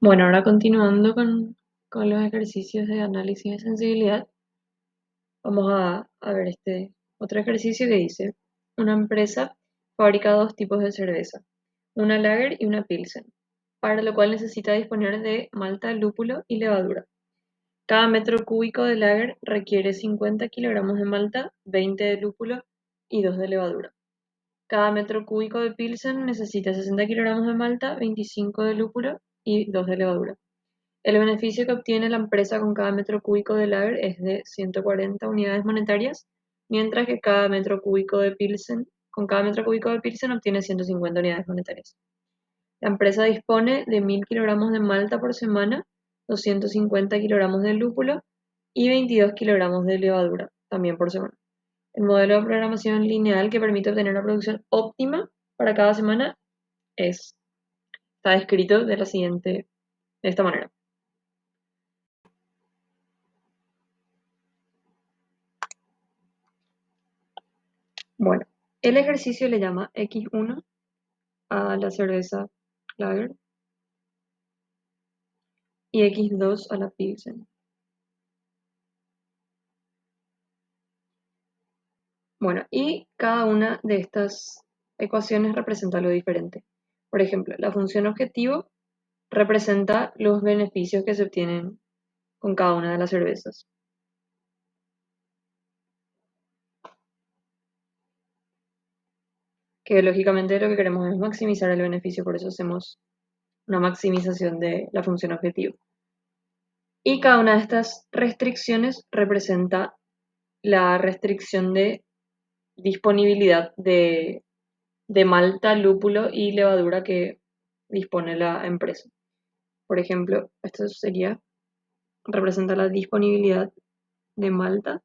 Bueno, ahora continuando con los ejercicios de análisis de sensibilidad, vamos a ver este otro ejercicio que dice, una empresa fabrica dos tipos de cerveza, una lager y una pilsen, para lo cual necesita disponer de malta, lúpulo y levadura. Cada metro cúbico de lager requiere 50 kilogramos de malta, 20 de lúpulo y 2 de levadura. Cada metro cúbico de pilsen necesita 60 kilogramos de malta, 25 de lúpulo y 2 de levadura. El beneficio que obtiene la empresa con cada metro cúbico de lager es de 140 unidades monetarias, mientras que con cada metro cúbico de Pilsen obtiene 150 unidades monetarias. La empresa dispone de 1000 kilogramos de malta por semana, 250 kilogramos de lúpulo y 22 kilogramos de levadura, también por semana. El modelo de programación lineal que permite obtener una producción óptima para cada semana está descrito de esta manera. Bueno, el ejercicio le llama X1 a la cerveza lager y X2 a la pilsen. Bueno, y cada una de estas ecuaciones representa algo diferente. Por ejemplo, la función objetivo representa los beneficios que se obtienen con cada una de las cervezas. Que lógicamente lo que queremos es maximizar el beneficio, por eso hacemos una maximización de la función objetivo. Y cada una de estas restricciones representa la restricción de disponibilidad de malta, lúpulo y levadura que dispone la empresa. Por ejemplo, esto representa la disponibilidad de malta,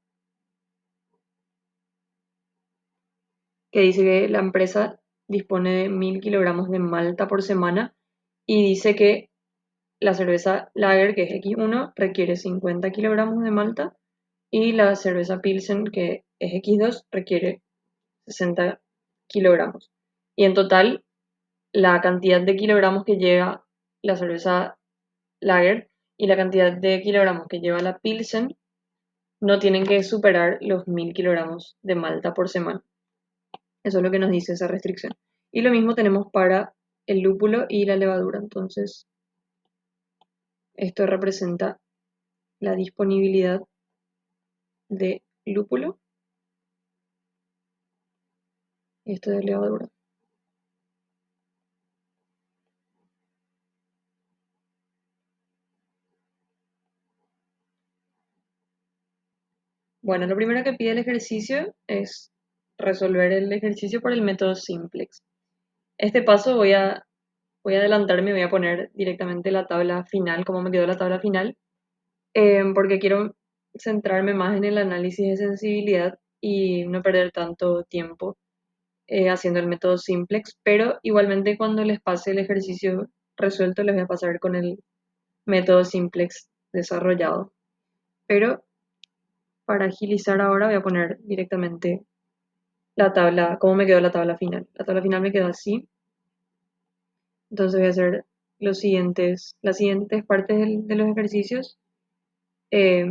que dice que la empresa dispone de 1000 kilogramos de malta por semana y dice que la cerveza lager, que es X1, requiere 50 kilogramos de malta y la cerveza Pilsen, que es X2, requiere 60 kilogramos. Y en total, la cantidad de kilogramos que lleva la cerveza lager y la cantidad de kilogramos que lleva la Pilsen no tienen que superar los 1000 kilogramos de malta por semana. Eso es lo que nos dice esa restricción. Y lo mismo tenemos para el lúpulo y la levadura. Entonces, esto representa la disponibilidad de lúpulo y esto de levadura. Bueno, lo primero que pide el ejercicio es resolver el ejercicio por el método simplex. Este paso voy a adelantarme, voy a poner directamente la tabla final, cómo me quedó la tabla final, porque quiero centrarme más en el análisis de sensibilidad y no perder tanto tiempo haciendo el método simplex, pero igualmente cuando les pase el ejercicio resuelto les voy a pasar con el método simplex desarrollado. Pero para agilizar ahora voy a poner directamente la tabla, cómo me quedó la tabla final. La tabla final me quedó así. Entonces voy a hacer las siguientes partes de los ejercicios eh,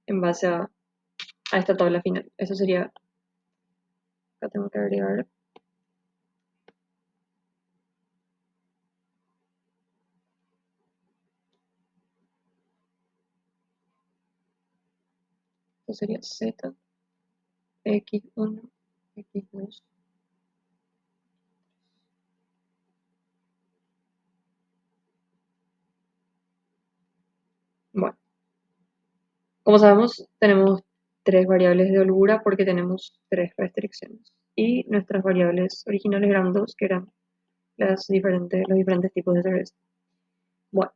en base a esta tabla final. Eso sería, acá tengo que agregar. Eso sería Z, X1, X2. Bueno, como sabemos, tenemos tres variables de holgura porque tenemos tres restricciones. Y nuestras variables originales eran dos, que eran los diferentes tipos de cerveza. Bueno,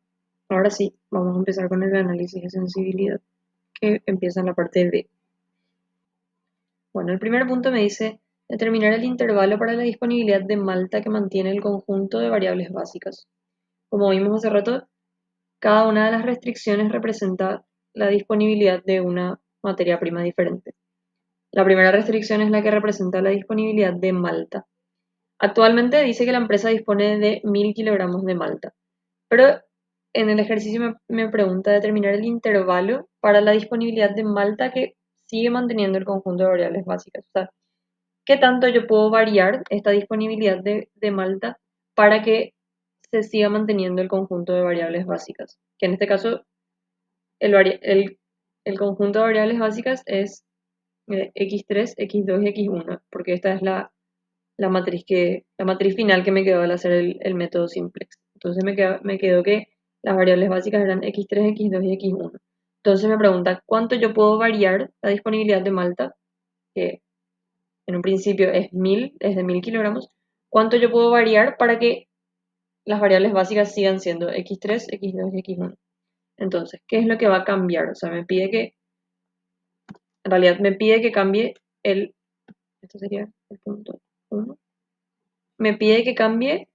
ahora sí, vamos a empezar con el análisis de sensibilidad, que empieza en la parte B. Bueno, el primer punto me dice determinar el intervalo para la disponibilidad de malta que mantiene el conjunto de variables básicas. Como vimos hace rato, cada una de las restricciones representa la disponibilidad de una materia prima diferente. La primera restricción es la que representa la disponibilidad de malta. Actualmente dice que la empresa dispone de 1000 kilogramos de malta, pero en el ejercicio me pregunta determinar el intervalo para la disponibilidad de malta que sigue manteniendo el conjunto de variables básicas. O sea, ¿qué tanto yo puedo variar esta disponibilidad de malta para que se siga manteniendo el conjunto de variables básicas? Que en este caso el conjunto de variables básicas es x3, x2 y x1, porque esta es la matriz final que me quedó al hacer el método simplex. Entonces me quedó que las variables básicas eran x3, x2 y x1. Entonces me pregunta cuánto yo puedo variar la disponibilidad de malta, que en un principio es de 1000 kilogramos, cuánto yo puedo variar para que las variables básicas sigan siendo x3, x2 y x1. Entonces, ¿qué es lo que va a cambiar? O sea, en realidad me pide que cambie esto sería el punto 1, me pide que cambie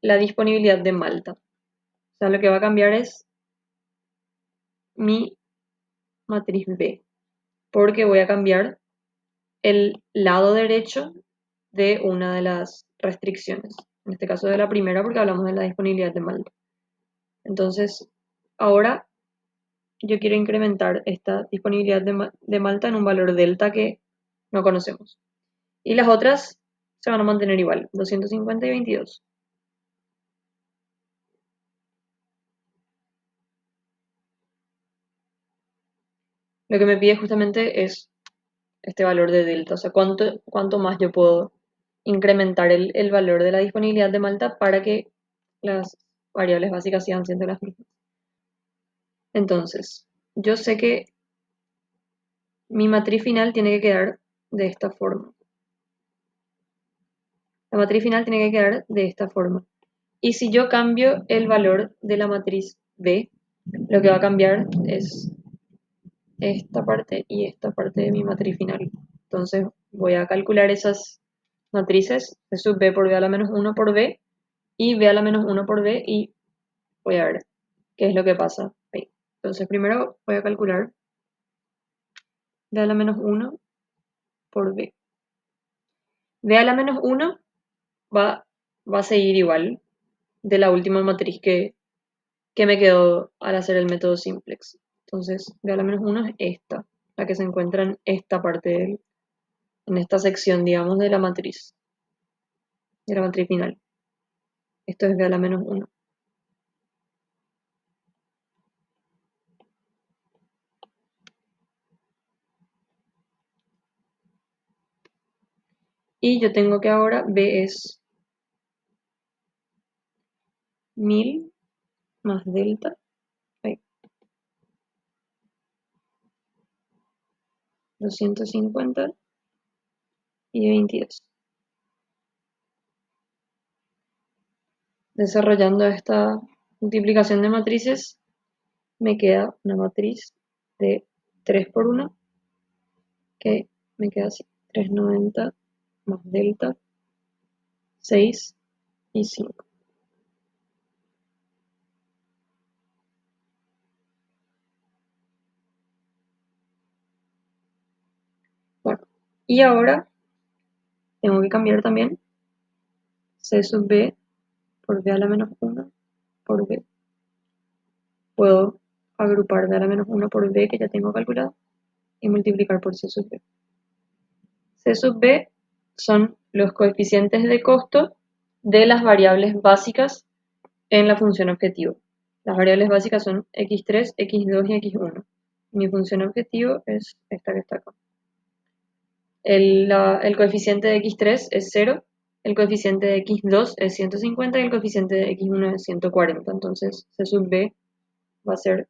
la disponibilidad de malta. O sea, lo que va a cambiar es mi matriz B, porque voy a cambiar el lado derecho de una de las restricciones. En este caso de la primera, porque hablamos de la disponibilidad de malta. Entonces, ahora yo quiero incrementar esta disponibilidad de malta en un valor delta que no conocemos. Y las otras se van a mantener igual, 250 y 22. Lo que me pide justamente es este valor de delta, o sea, cuánto más yo puedo incrementar el valor de la disponibilidad de malta para que las variables básicas sigan siendo las mismas. Entonces, yo sé que mi matriz final tiene que quedar de esta forma. La matriz final tiene que quedar de esta forma. Y si yo cambio el valor de la matriz B, lo que va a cambiar es esta parte y esta parte de mi matriz final. Entonces voy a calcular esas matrices, C sub B por B a la menos 1 por B y B a la menos 1 por B y voy a ver qué es lo que pasa ahí. Entonces primero voy a calcular B a la menos 1 por B. B a la menos 1 va, va a seguir igual de la última matriz que me quedó al hacer el método simplex. Entonces B a la menos 1 es esta, la que se encuentra en esta parte en esta sección, digamos, de la matriz final. Esto es B a la menos 1. Y yo tengo que ahora B es 1000 más delta, ahí, 250 y 22. Desarrollando esta multiplicación de matrices, me queda una matriz de 3 por 1, que me queda así, 390 más delta, 6 y 5. Bueno, y ahora tengo que cambiar también C sub B por B a la menos 1 por B. Puedo agrupar B a la menos 1 por B, que ya tengo calculado, y multiplicar por C sub B. C sub B son los coeficientes de costo de las variables básicas en la función objetivo. Las variables básicas son x3, x2 y x1. Mi función objetivo es esta que está acá. El coeficiente de x3 es 0, el coeficiente de x2 es 150 y el coeficiente de x1 es 140. Entonces C sub B va a ser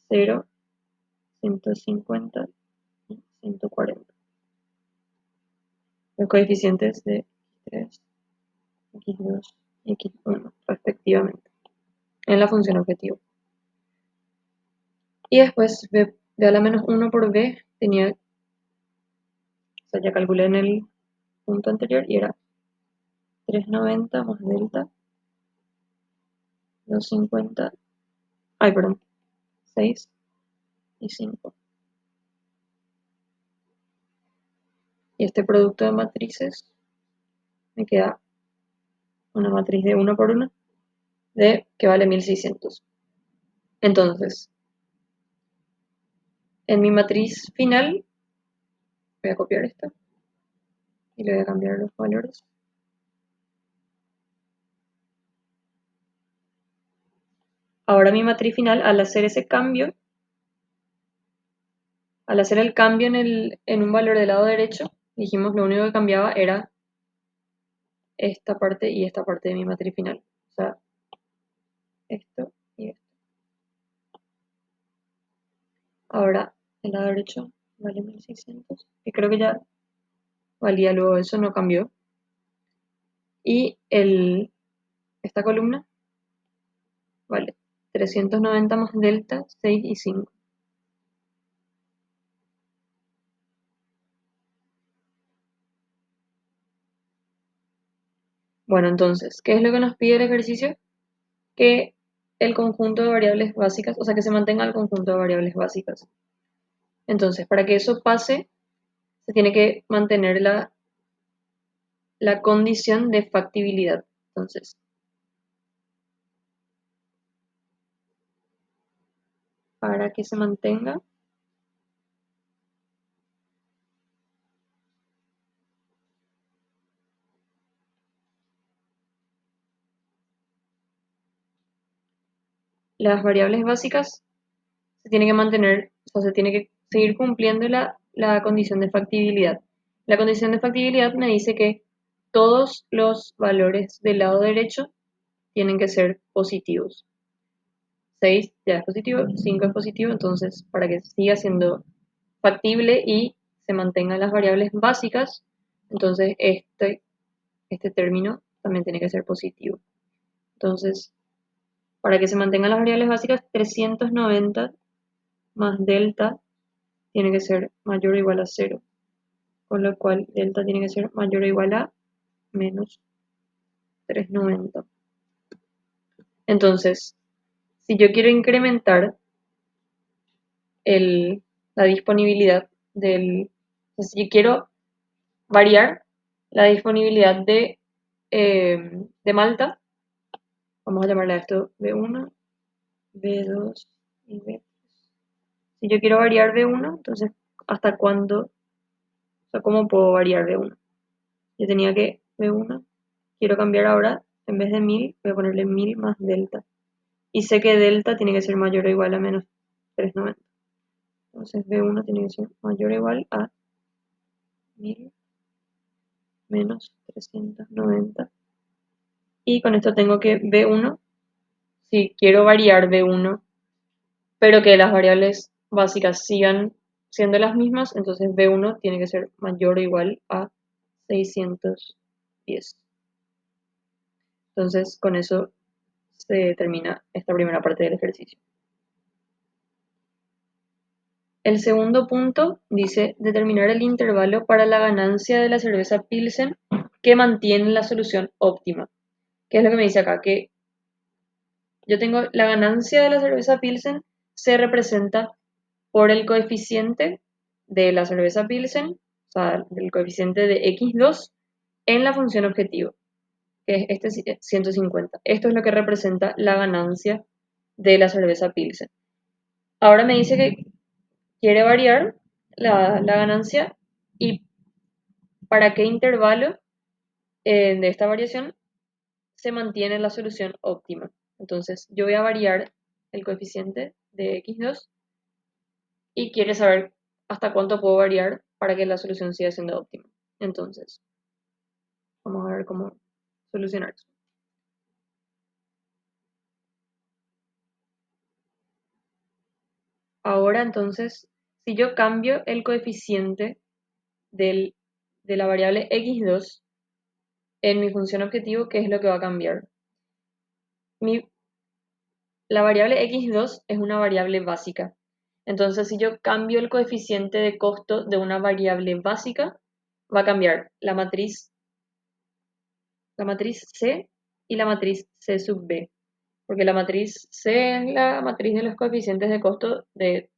0, 150 y 140. Los coeficientes de x3, x2 y x1 respectivamente en la función objetivo. Y después B a la menos 1 por B tenía, o sea, ya calculé en el punto anterior y era 390 más delta, 250, ay, perdón, 6 y 5. Y este producto de matrices me queda una matriz de 1 por 1, D que vale 1600. Entonces, en mi matriz final, voy a copiar esta y le voy a cambiar los valores. Ahora mi matriz final, al hacer ese cambio, al hacer el cambio en un valor del lado derecho, dijimos lo único que cambiaba era esta parte y esta parte de mi matriz final. O sea, esto y esto. Ahora, el lado derecho vale 1600. Y creo que ya valía luego eso, no cambió. Y esta columna vale 390 más delta, 6 y 5. Bueno, entonces, ¿qué es lo que nos pide el ejercicio? Que el conjunto de variables básicas, o sea, que se mantenga el conjunto de variables básicas. Entonces, para que eso pase, se tiene que mantener la condición de factibilidad. Entonces, para que se mantenga las variables básicas, se tiene que mantener, o sea, se tiene que seguir cumpliendo la condición de factibilidad. La condición de factibilidad me dice que todos los valores del lado derecho tienen que ser positivos. 6 ya es positivo, 5 es positivo, entonces para que siga siendo factible y se mantengan las variables básicas, entonces este término también tiene que ser positivo. Entonces, para que se mantengan las variables básicas, 390 más delta tiene que ser mayor o igual a 0, con lo cual delta tiene que ser mayor o igual a menos 390. Entonces, si yo quiero incrementar la disponibilidad o sea, si yo quiero variar la disponibilidad de malta, vamos a llamarle a esto B1, B2 y B3. Si yo quiero variar B1, entonces, ¿hasta cuándo? O sea, ¿cómo puedo variar B1? Yo tenía que B1, quiero cambiar ahora, en vez de 1000, voy a ponerle 1000 más delta. Y sé que delta tiene que ser mayor o igual a menos 390. Entonces B1 tiene que ser mayor o igual a 1000 menos 390. Y con esto tengo que B1, si quiero variar B1, pero que las variables básicas sigan siendo las mismas, entonces B1 tiene que ser mayor o igual a 610. Entonces con eso se termina esta primera parte del ejercicio. El segundo punto dice determinar el intervalo para la ganancia de la cerveza Pilsen que mantiene la solución óptima. ¿Qué es lo que me dice acá? Que yo tengo la ganancia de la cerveza Pilsen se representa por el coeficiente de la cerveza Pilsen, o sea, el coeficiente de x2 en la función objetivo, que es este 150. Esto es lo que representa la ganancia de la cerveza Pilsen. Ahora me dice que quiere variar la ganancia y para qué intervalo de esta variación se mantiene la solución óptima. Entonces yo voy a variar el coeficiente de x2 y quiere saber hasta cuánto puedo variar para que la solución siga siendo óptima. Entonces, vamos a ver cómo solucionar eso. Ahora entonces, si yo cambio el coeficiente de la variable x2 en mi función objetivo, ¿qué es lo que va a cambiar? La variable x2 es una variable básica. Entonces, si yo cambio el coeficiente de costo de una variable básica, va a cambiar la matriz C y la matriz C sub B. Porque la matriz C es la matriz de los coeficientes de costo de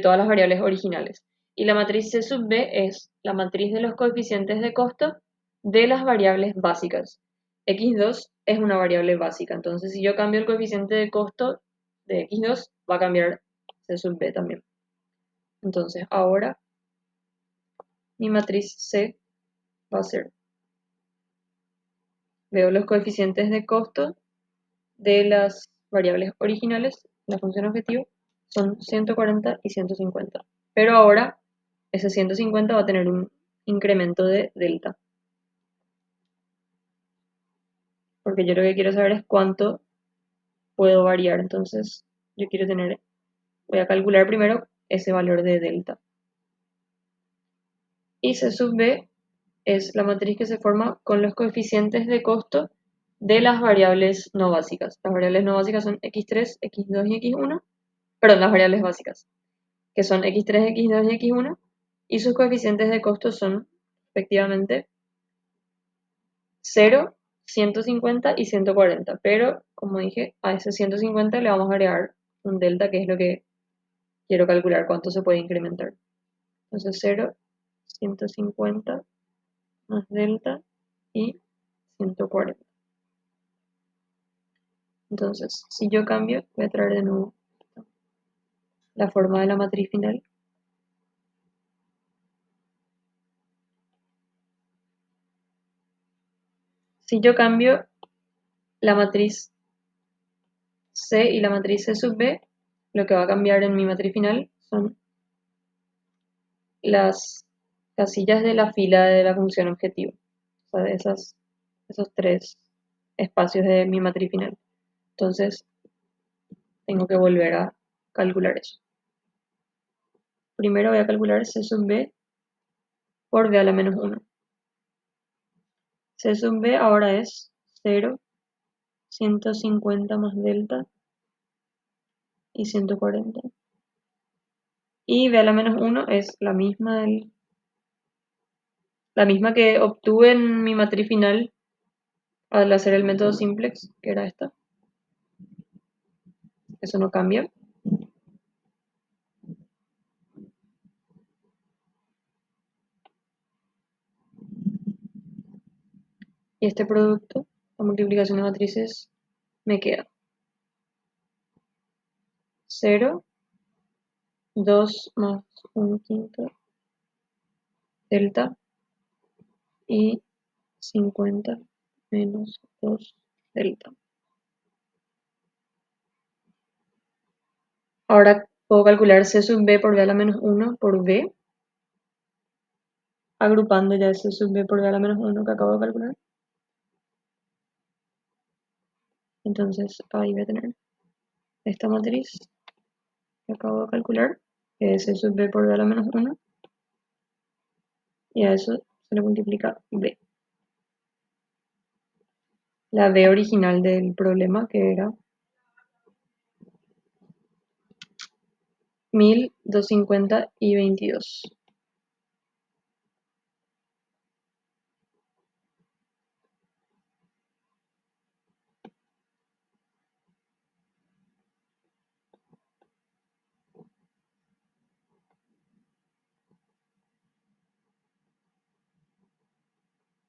todas las variables originales. Y la matriz C sub B es la matriz de los coeficientes de costo de las variables básicas. x2 es una variable básica. Entonces, si yo cambio el coeficiente de costo de x2, va a cambiar c sub b también. Entonces, ahora mi matriz C va a ser, veo los coeficientes de costo de las variables originales, la función objetivo, son 140 y 150. Pero ahora ese 150 va a tener un incremento de delta. Porque yo lo que quiero saber es cuánto puedo variar. Entonces, yo quiero tener, voy a calcular primero ese valor de delta. Y C sub B es la matriz que se forma con los coeficientes de costo de las variables no básicas. Las variables no básicas son x3, x2 y x1. Perdón, las variables básicas, que son x3, x2 y x1. Y sus coeficientes de costo son, efectivamente, 0, 150 y 140. Pero, como dije, a ese 150 le vamos a agregar un delta, que es lo que quiero calcular, cuánto se puede incrementar. Entonces 0, 150 más delta y 140. Entonces, si yo cambio, voy a traer de nuevo la forma de la matriz final. Si yo cambio la matriz C y la matriz C sub B, lo que va a cambiar en mi matriz final son las casillas de la fila de la función objetivo. O sea, de esos tres espacios de mi matriz final. Entonces, tengo que volver a calcular eso. Primero voy a calcular C sub B por B a la menos 1. C sub B ahora es 0, 150 más delta y 140. Y B a la menos 1 es la misma que obtuve en mi matriz final al hacer el método simplex, que era esta. Eso no cambia. Y este producto, la multiplicación de matrices, me queda 0, 2 más 1/5 delta y 50 menos 2 delta. Ahora puedo calcular C sub B por B a la menos 1 por B, agrupando ya C sub B por B a la menos 1 que acabo de calcular. Entonces ahí voy a tener esta matriz que acabo de calcular, que es C sub B por B a la menos 1, y a eso se le multiplica B. La B original del problema, que era 1250 y 22.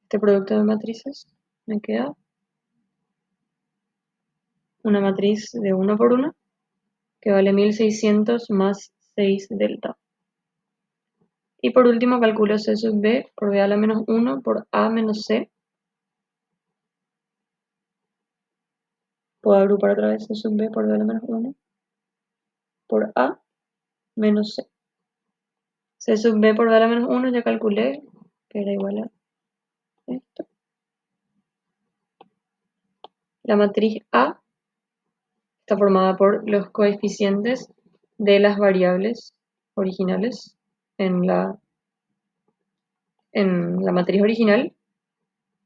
Este producto de matrices me queda una matriz de 1 por 1 que vale 1600 más 6 delta. Y por último calculo C sub B por B a la menos 1 por A menos C. Puedo agrupar otra vez C sub B por B a la menos 1 por A menos C. C sub B por B a la menos 1 ya calculé que era igual a esto. La matriz A está formada por los coeficientes de las variables originales en la matriz original,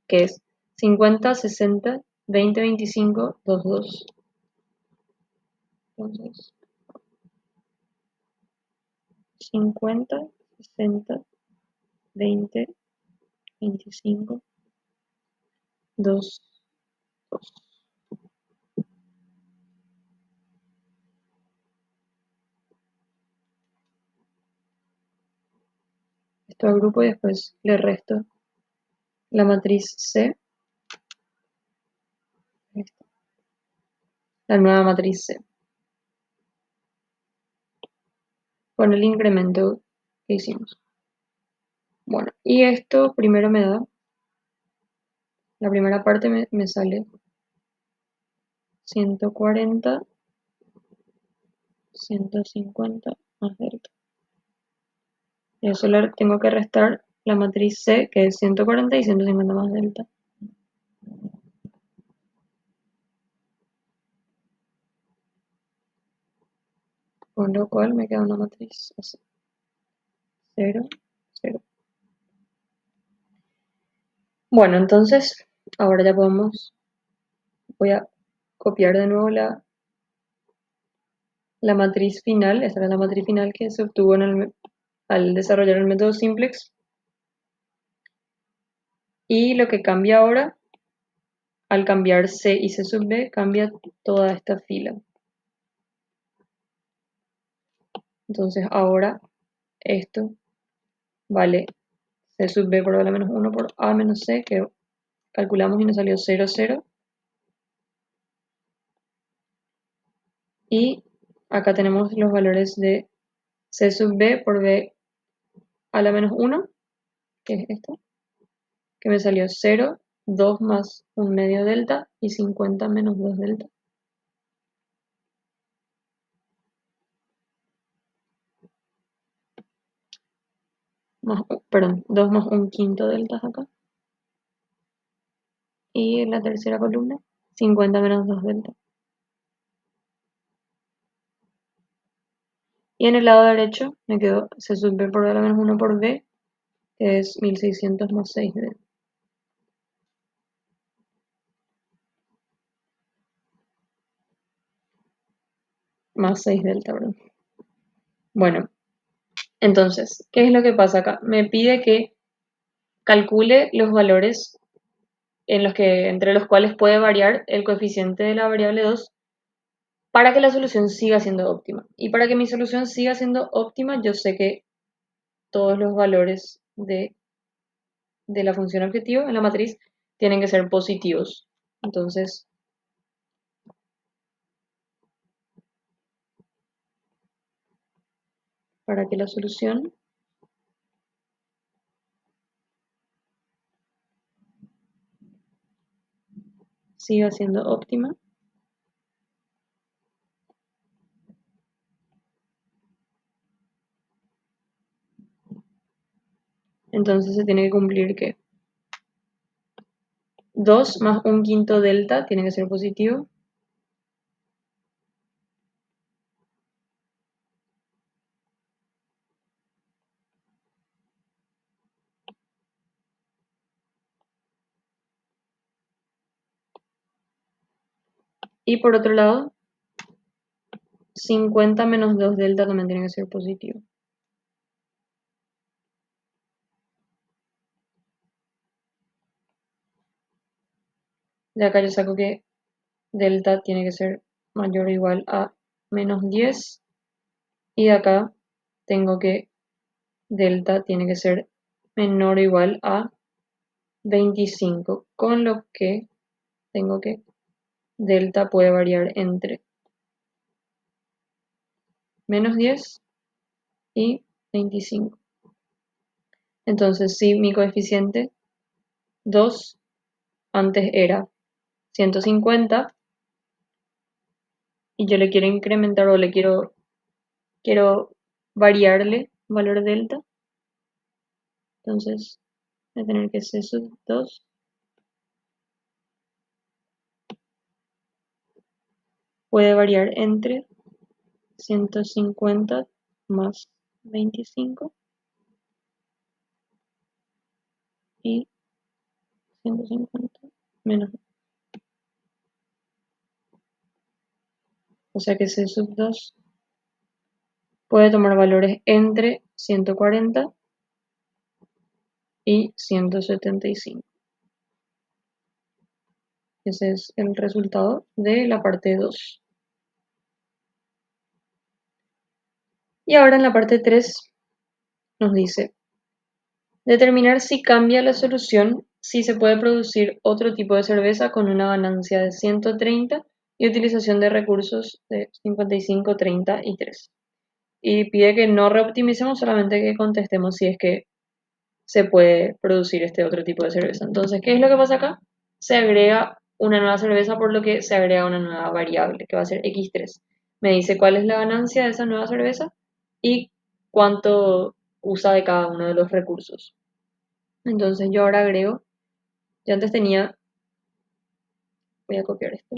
que es 50, 60, 20, 25, 2, 2. Entonces, 50, 60, 20, 25, 2, 2. Esto agrupo y después le resto la matriz C la nueva matriz C con el incremento que hicimos. Bueno, y esto primero me da, la primera parte me sale 140, 150 más delta. Y eso le tengo que restar la matriz C, que es 140 y 150 más delta. Con lo cual me queda una matriz así. 0, 0. Bueno, entonces, ahora ya voy a copiar de nuevo la matriz final. Esta era la matriz final que se obtuvo al desarrollar el método simplex. Y lo que cambia ahora, al cambiar C y C sub B, cambia toda esta fila. Entonces ahora esto vale C sub B por A menos 1 por A menos C, que calculamos y nos salió 0, 0. Y acá tenemos los valores de C sub B por B a la menos 1, que es esto, que me salió 0, 2 más 1 medio delta y 50 menos 2 delta. Perdón, 2 más 1 quinto delta acá. Y en la tercera columna, 50 menos 2 delta. Y en el lado derecho me quedó C sub B por B a la menos 1 por B, que es 1600 más 6 delta. Más 6 delta, ¿verdad? Bueno, entonces, ¿qué es lo que pasa acá? Me pide que calcule los valores entre los cuales puede variar el coeficiente de la variable 2 para que la solución siga siendo óptima. Y para que mi solución siga siendo óptima, yo sé que todos los valores de la función objetivo en la matriz tienen que ser positivos. Entonces, para que la solución siga siendo óptima, entonces se tiene que cumplir que 2 más 1 quinto delta tiene que ser positivo. Y por otro lado, 50 menos 2 delta también tiene que ser positivo. De acá yo saco que delta tiene que ser mayor o igual a menos 10. Y de acá tengo que delta tiene que ser menor o igual a 25. Con lo que tengo que delta puede variar entre menos 10 y 25. Entonces, si mi coeficiente 2 antes era 150 y yo le quiero incrementar o quiero variarle valor delta, entonces voy a tener que C sub 2 puede variar entre 150 más 25 y 150 menos. O sea que C sub 2 puede tomar valores entre 140 y 175. Ese es el resultado de la parte 2. Y ahora en la parte 3 nos dice determinar si cambia la solución, si se puede producir otro tipo de cerveza con una ganancia de 130 y utilización de recursos de 55, 30 y 3. Y pide que no reoptimicemos, solamente que contestemos si es que se puede producir este otro tipo de cerveza. Entonces, ¿qué es lo que pasa acá? Se agrega una nueva cerveza, por lo que se agrega una nueva variable, que va a ser x3. Me dice cuál es la ganancia de esa nueva cerveza y cuánto usa de cada uno de los recursos. Entonces yo ahora agrego, yo antes tenía, voy a copiar esto,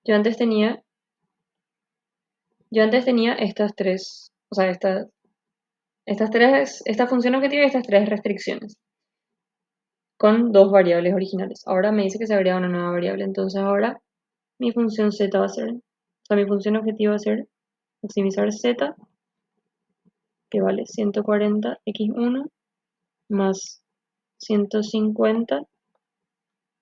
yo antes tenía, yo antes tenía estas tres, o sea, esta función objetiva y estas tres restricciones, con dos variables originales. Ahora me dice que se agrega una nueva variable, entonces ahora mi función z va a ser, o sea, mi función objetiva va a ser maximizar z, que vale 140x1 más 150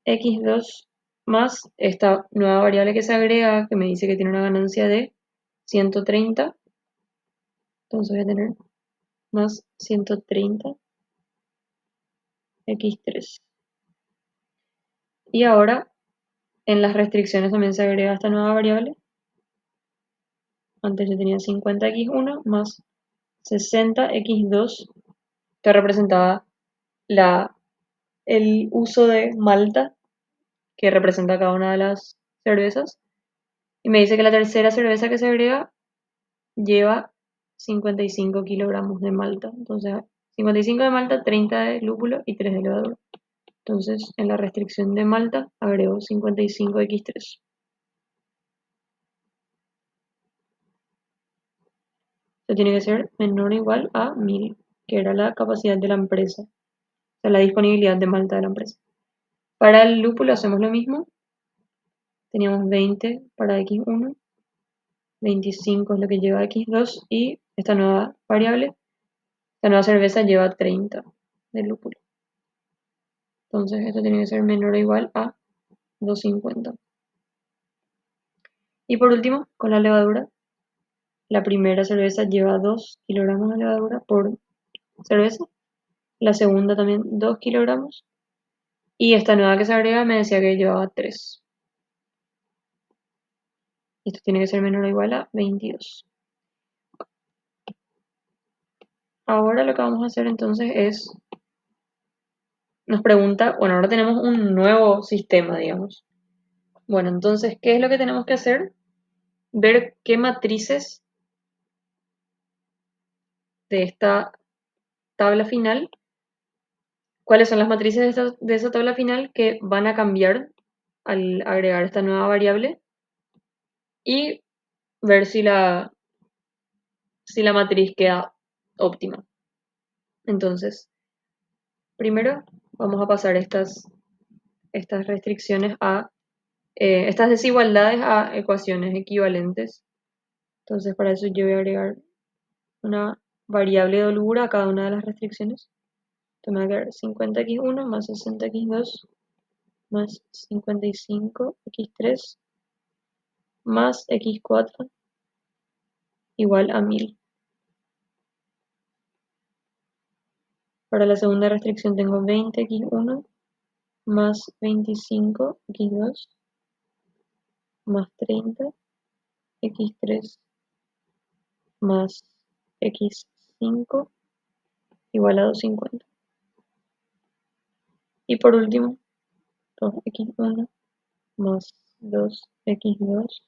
x2 más esta nueva variable que se agrega, que me dice que tiene una ganancia de 130. Entonces voy a tener más 130 x3. Y ahora en las restricciones también se agrega esta nueva variable. Antes yo tenía 50x1 más 60x2, que representaba el uso de malta que representa cada una de las cervezas. Y me dice que la tercera cerveza que se agrega lleva 55 kilogramos de malta. Entonces, 55 de malta, 30 de lúpulo y 3 de levadura. Entonces, en la restricción de malta agrego 55x3. Esto tiene que ser menor o igual a 1000, que era la capacidad de la empresa, o sea, la disponibilidad de malta de la empresa. Para el lúpulo hacemos lo mismo. Teníamos 20 para x1, 25 es lo que lleva x2 y esta nueva variable, esta nueva cerveza lleva 30 de lúpulo. Entonces esto tiene que ser menor o igual a 250. Y por último, con la levadura, la primera cerveza lleva 2 kilogramos de levadura por cerveza, la segunda también 2 kilogramos y esta nueva que se agrega me decía que llevaba 3. Esto tiene que ser menor o igual a 22. Ahora lo que vamos a hacer entonces es, nos pregunta, bueno, ahora tenemos un nuevo sistema, digamos. Bueno, entonces, ¿qué es lo que tenemos que hacer? Ver qué matrices de esta tabla final, cuáles son las matrices de esa tabla final que van a cambiar al agregar esta nueva variable y ver si la matriz queda óptima. Entonces, primero vamos a pasar estas restricciones estas desigualdades a ecuaciones equivalentes. Entonces, para eso yo voy a agregar una variable de holgura a cada una de las restricciones. Entonces me va a quedar 50x1 más 60x2 más 55x3 más x4 igual a 1000. Para la segunda restricción tengo 20x1 más 25x2 más 30x3 más x5 igual a 250. Y por último, 2x1 más 2x2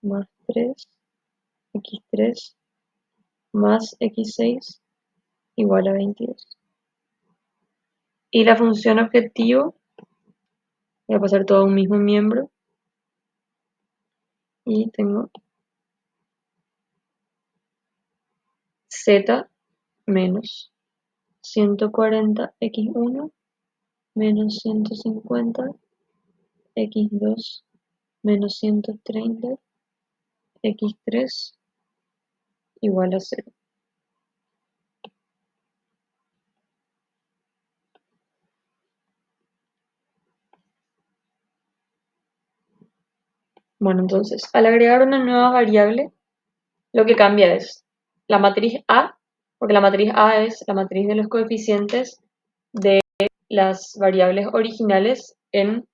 más 3x3 más x6 igual a 22. Y la función objetivo, voy a pasar todo a un mismo miembro y tengo z menos 140x1 menos 150x2 menos 130x3 igual a 0. Bueno, entonces, al agregar una nueva variable, lo que cambia es la matriz A, porque la matriz A es la matriz de los coeficientes de las variables originales en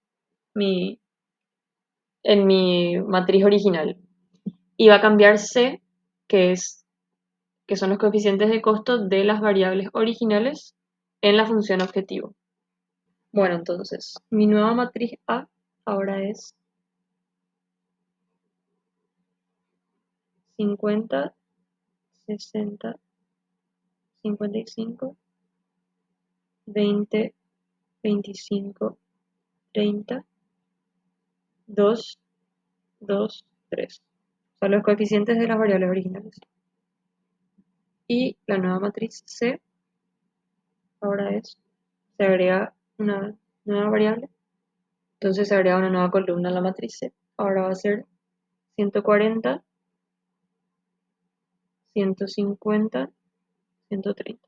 mi matriz original. Y va a cambiar C, que son los coeficientes de costo de las variables originales en la función objetivo. Bueno, entonces, mi nueva matriz A ahora es 50, 60, 55, 20, 25, 30, 2, 2, 3. Son los coeficientes de las variables originales. Y la nueva matriz C ahora se agrega una nueva variable. Entonces se agrega una nueva columna en la matriz C. Ahora va a ser 140, 150, 130.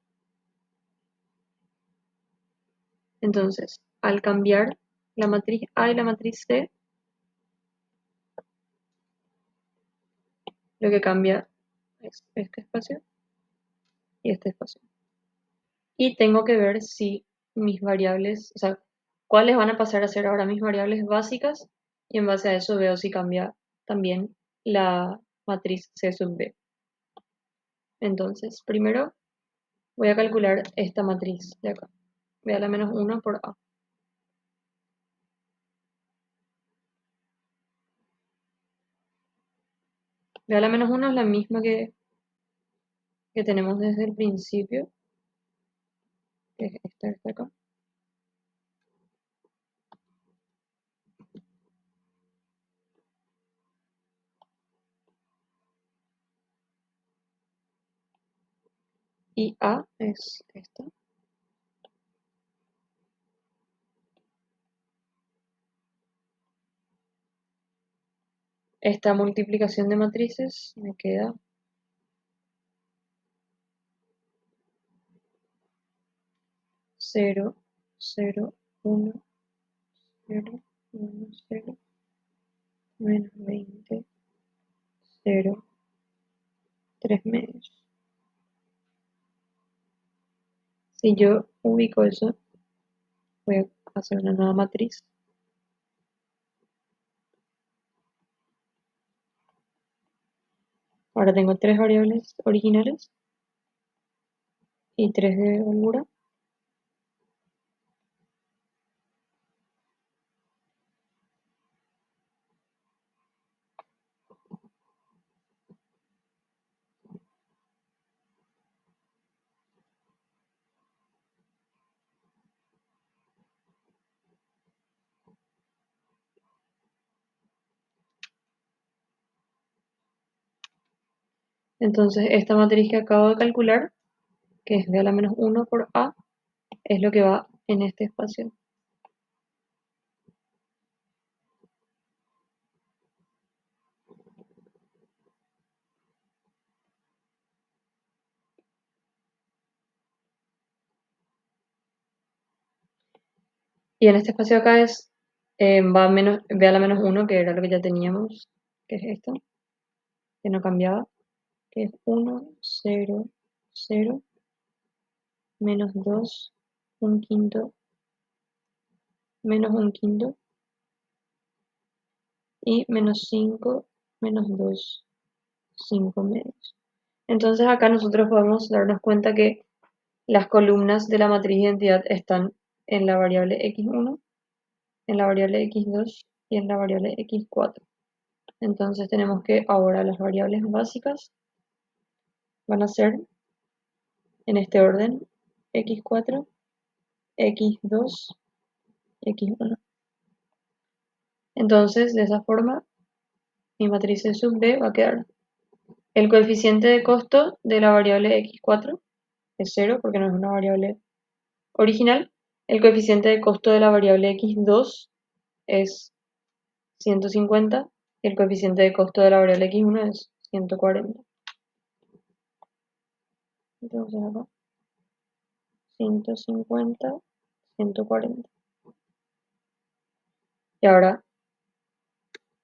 Entonces, al cambiar la matriz A y la matriz C, lo que cambia es este espacio y este espacio. Y tengo que ver si mis variables, o sea, cuáles van a pasar a ser ahora mis variables básicas, y en base a eso veo si cambia también la matriz C sub B. Entonces, primero voy a calcular esta matriz de acá. Voy a la menos 1 por A. Voy a la menos 1 es la misma que tenemos desde el principio, que es esta de acá. Y A es esta. Esta multiplicación de matrices me queda 0, 0, 1, 0, 1, 0, menos 20, 0, 3 medios. Si yo ubico eso, voy a hacer una nueva matriz. Ahora tengo 3 variables originales y 3 de holgura. Entonces, esta matriz que acabo de calcular, que es de a la menos 1 por A, es lo que va en este espacio. Y en este espacio acá ve a la menos 1, que era lo que ya teníamos, que es esto, que no cambiaba, que es 1, 0, 0, menos 2, un quinto, menos un quinto, y menos 5, menos 2, 5 medios. Entonces acá nosotros podemos darnos cuenta que las columnas de la matriz de identidad están en la variable x1, en la variable x2 y en la variable x4. Entonces tenemos que ahora las variables básicas van a ser en este orden: x4, x2, x1. Entonces, de esa forma, mi matriz C sub B va a quedar el coeficiente de costo de la variable x4 es 0 porque no es una variable original. El coeficiente de costo de la variable x2 es 150 y el coeficiente de costo de la variable x1 es 140. Entonces acá 150, 140. Y ahora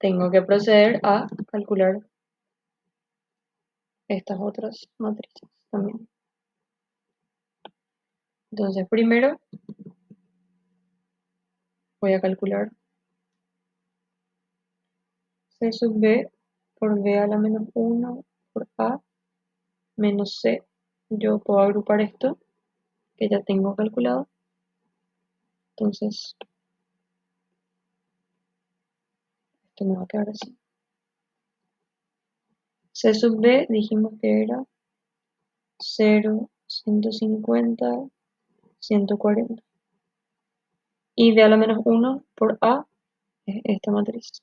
tengo que proceder a calcular estas otras matrices también. Entonces primero voy a calcular C sub B por B a la menos 1 por A menos C. Yo puedo agrupar esto que ya tengo calculado. Entonces esto me va a quedar así. C sub B dijimos que era 0, 150, 140. Y B a la menos 1 por A es esta matriz.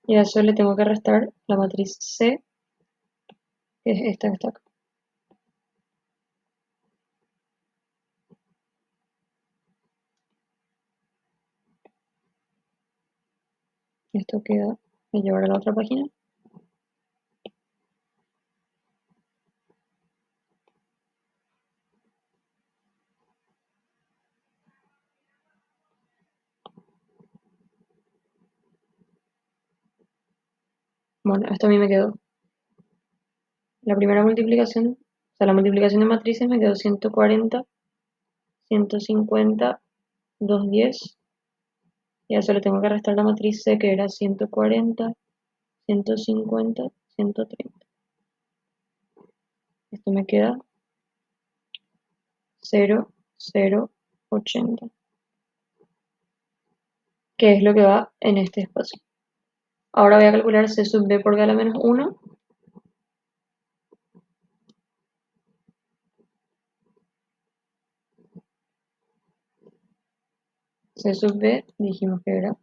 Y a eso le tengo que restar la matriz C, que es esta que está acá. Esto queda de llevar a la otra página. Bueno, esto a mí me quedó. La primera multiplicación, o sea, la multiplicación de matrices me quedó 140, 150, 210. Y a eso le tengo que restar la matriz C, que era 140, 150, 130. Esto me queda 0, 0, 80. Que es lo que va en este espacio. Ahora voy a calcular C sub B por B a la menos 1. C sub B dijimos que era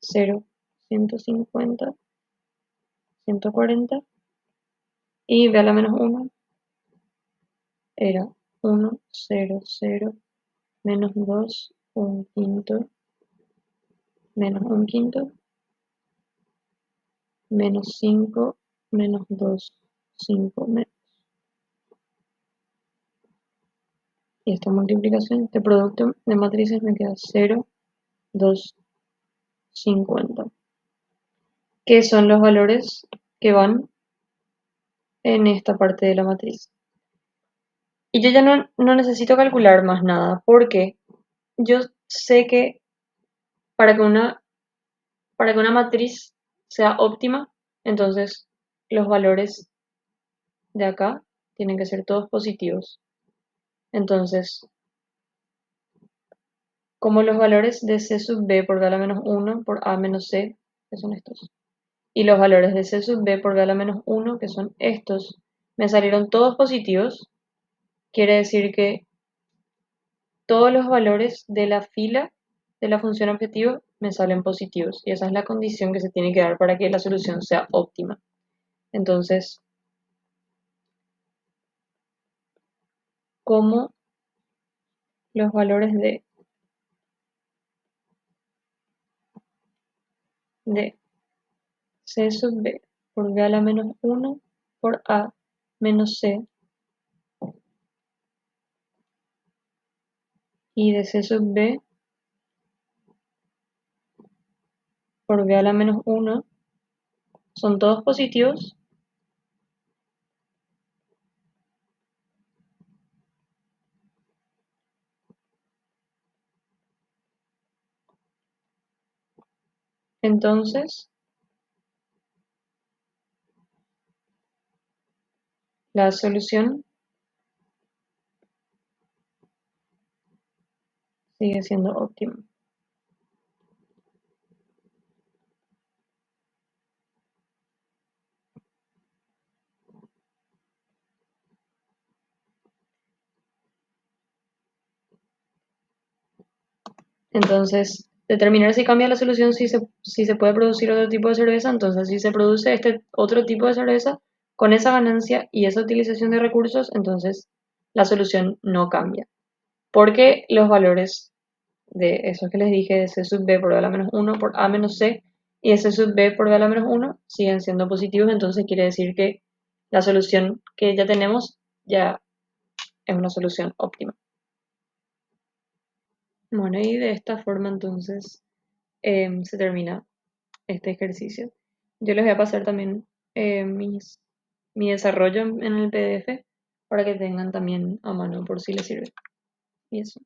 0, 150, 140. Y B a la menos 1 era 1, 0, 0, menos 2, 1 quinto, menos 1 quinto, menos 5, menos 2, 5 menos. Y esta multiplicación, este producto de matrices me queda 0, 2, 50. Que son los valores que van en esta parte de la matriz. Y yo ya no necesito calcular más nada, porque yo sé que para que una matriz sea óptima, entonces los valores de acá tienen que ser todos positivos. Entonces, como los valores de C sub B por B a la menos 1 por A menos C, que son estos, y los valores de C sub B por B a la menos 1, que son estos, me salieron todos positivos, quiere decir que todos los valores de la fila de la función objetivo me salen positivos. Y esa es la condición que se tiene que dar para que la solución sea óptima. Entonces, como los valores de C sub B por B a la menos 1 por A menos C y de C sub B por B a la menos 1 son todos positivos, entonces la solución sigue siendo óptima. Entonces, determinar si cambia la solución, si se puede producir otro tipo de cerveza. Entonces, si se produce este otro tipo de cerveza, con esa ganancia y esa utilización de recursos, entonces la solución no cambia. Porque los valores de esos que les dije, de C sub B por B a la menos 1 por A menos C y de C sub B por B a la menos 1 siguen siendo positivos. Entonces quiere decir que la solución que ya tenemos ya es una solución óptima. Bueno, y de esta forma entonces se termina este ejercicio. Yo les voy a pasar también mi desarrollo en el PDF para que tengan también a mano por si les sirve. Y eso.